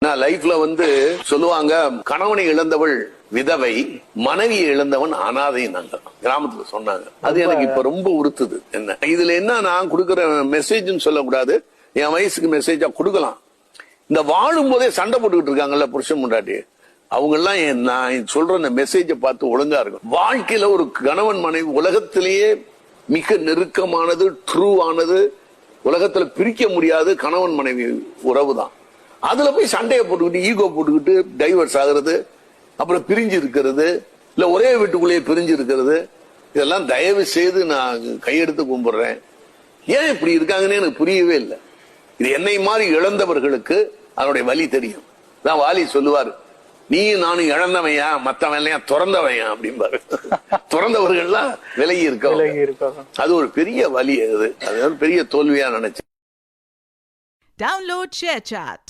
நான் லைஃப்ல சொல்லுவாங்க, கணவனை இழந்தவள் விதவை, மனைவியை இழந்தவன் அனாதை. நாங்க கிராமத்துல சொன்னாங்க. அது எனக்கு இப்ப ரொம்ப உறுத்துது. என்ன இதுல என்ன நான் கொடுக்கற மெசேஜ்னு சொல்லக்கூடாது, என் வயசுக்கு மெசேஜா கொடுக்கலாம். இந்த வாழும் போதே சண்டை போட்டுக்கிட்டு இருக்காங்கல்ல புருஷன் முண்டாட்டி, அவங்க எல்லாம் நான் சொல்ற இந்த மெசேஜை பார்த்து ஒழுங்கா இருக்கும். வாழ்க்கையில ஒரு கணவன் மனைவி உலகத்திலேயே மிக நெருக்கமானது, ட்ரூவானது, உலகத்துல பிரிக்க முடியாது கணவன் மனைவி உறவு தான். அதுல போய் சண்டையை போட்டுக்கிட்டு, ஈகோ போட்டுக்கிட்டு டைவர்ஸ் ஆகுறது, அப்புறம் பிரிஞ்சு இருக்கிறது, இல்ல ஒரே வீட்டுக்குள்ளேயே பிரிஞ்சு இருக்கிறது, இதெல்லாம் தயவு செய்து நான் கையெடுத்து கும்பிடுறேன். ஏன் இப்படி இருக்காங்கன்னு எனக்கு புரியவே இல்லை. இது என்னை மாதிரி இழந்தவர்களுக்கு அதனுடைய வலி தெரியும். தான் வாலி சொல்லுவார், நீயும் நானும் இழந்தவையா, மத்தவன் இல்லையா திறந்தவையா அப்படிம்பாரு. திறந்தவர்கள்லாம் விலகி இருக்க, அது ஒரு பெரிய வலி. அது பெரிய தோல்வியா நினைச்சு. Download ShareChat.